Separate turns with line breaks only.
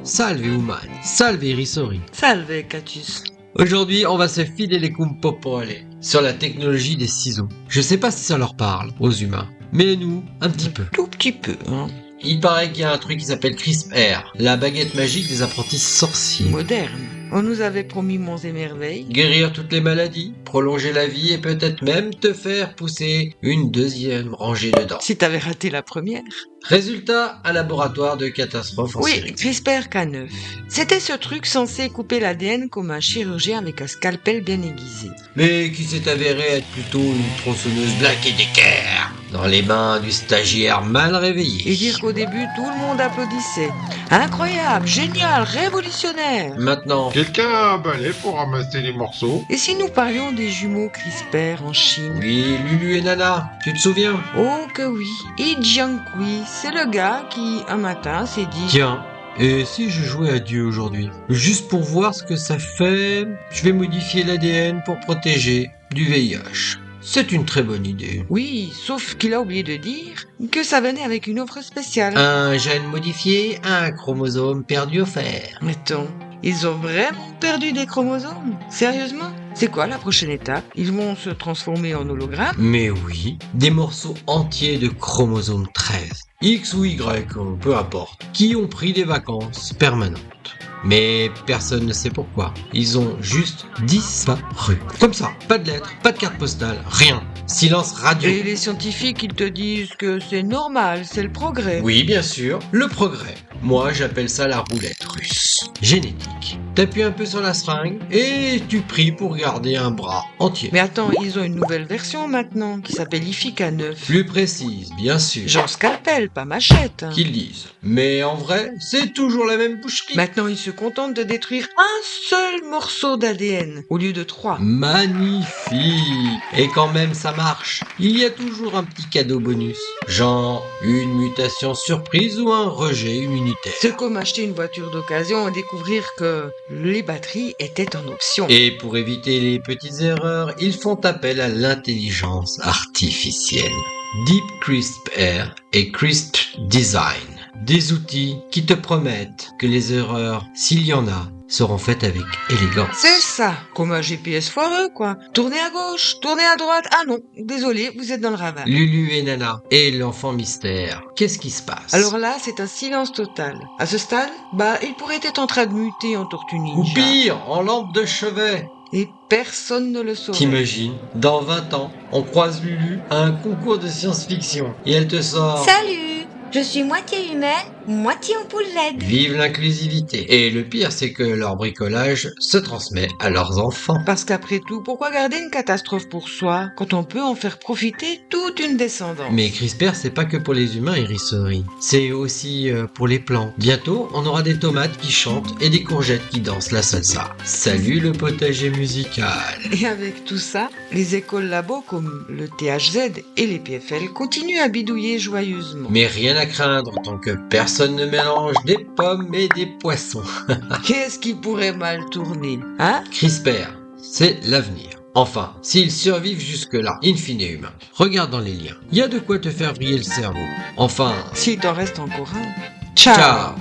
Salve umani, salve risori.
Salve, Catus.
Aujourd'hui, on va se filer les popole sur la technologie des ciseaux. Je sais pas si ça leur parle, aux humains, mais nous, un petit peu.
Tout petit peu, hein.
Il paraît qu'il y a un truc qui s'appelle CRISPR, la baguette magique des apprentis sorciers.
Moderne. On nous avait promis monts et merveilles.
Guérir toutes les maladies, prolonger la vie et peut-être même te faire pousser une deuxième rangée de dents.
Si t'avais raté la première.
Résultat, un laboratoire de catastrophe en
Oui,
série.
CRISPR-Cas9. C'était ce truc censé couper l'ADN comme un chirurgien avec un scalpel bien aiguisé.
Mais qui s'est avéré être plutôt une tronçonneuse Black & Decker dans les mains du stagiaire mal réveillé.
Et dire qu'au début, tout le monde applaudissait. Incroyable, génial, révolutionnaire.
Maintenant,
Quelqu'un a un balai pour ramasser les morceaux?
Et si nous parlions des jumeaux CRISPR en Chine?
oui, Lulu et Nana, tu te souviens?
Oh que oui. Yi Jiankui, c'est le gars qui, un matin, s'est dit...
Tiens, et si je jouais à Dieu aujourd'hui? Juste pour voir ce que ça fait, je vais modifier l'ADN pour protéger du VIH. C'est une très bonne idée.
Oui, sauf qu'il a oublié de dire que ça venait avec une offre spéciale.
Un gène modifié, un chromosome perdu offert.
Mettons, ils ont vraiment perdu des chromosomes? Sérieusement? C'est quoi la prochaine étape? Ils vont se transformer en hologramme?
Mais oui, des morceaux entiers de chromosome 13, X ou Y, peu importe, qui ont pris des vacances permanentes. Mais personne ne sait pourquoi. Ils ont juste disparu. Comme ça, pas de lettres, pas de carte postale, rien. Silence radio.
Et les scientifiques, ils te disent que c'est normal, c'est le progrès.
Oui, bien sûr, le progrès. Moi, j'appelle ça la roulette russe. Génétique. T'appuies un peu sur la seringue et tu pries pour garder un bras entier.
Mais attends, ils ont une nouvelle version maintenant qui s'appelle IFICA9.
Plus précise, bien sûr.
Genre scalpel, pas machette.
Qu'ils disent. Mais en vrai, c'est toujours la même boucherie.
Maintenant, ils se contentent de détruire un seul morceau d'ADN au lieu de 3.
Magnifique. Et quand même ça marche, il y a toujours un petit cadeau bonus. Genre une mutation surprise ou un rejet immunitaire.
C'est comme acheter une voiture d'occasion et découvrir que les batteries étaient en option.
Et pour éviter les petites erreurs, ils font appel à l'intelligence artificielle. Deep CRISPR et CRISP Design. Des outils qui te promettent que les erreurs, s'il y en a, seront faites avec élégance.
C'est ça, comme un GPS foireux, quoi. Tournez à gauche, tournez à droite. Ah non, désolé, vous êtes dans le ravin.
Lulu et Nana et l'enfant mystère. Qu'est-ce qui se passe?
Alors là, c'est un silence total. À ce stade, il pourrait être en train de muter en tortue ninja.
Ou pire, en lampe de chevet.
Et personne ne le saurait.
T'imagines, dans 20 ans, on croise Lulu à un concours de science-fiction et elle te sort
Salut, je suis moitié humaine, moitié ampoule LED.
Vive l'inclusivité. Et le pire, c'est que leur bricolage se transmet à leurs enfants.
Parce qu'après tout, pourquoi garder une catastrophe pour soi quand on peut en faire profiter toute une descendance?
Mais CRISPR, c'est pas que pour les humains, Irisori. C'est aussi pour les plantes. Bientôt, on aura des tomates qui chantent et des courgettes qui dansent la salsa. Salut le potager musical.
Et avec tout ça, les écoles labos comme le THZ et les PFL continuent à bidouiller joyeusement.
Mais rien à craindre tant que personne ne mélange des pommes et des poissons.
Qu'est-ce qui pourrait mal tourner, hein?
CRISPR, c'est l'avenir. Enfin, s'ils survivent jusque-là, in fine humain. Regarde dans les liens. Il y a de quoi te faire vriller le cerveau. Enfin,
S'il t'en reste encore un.
ciao.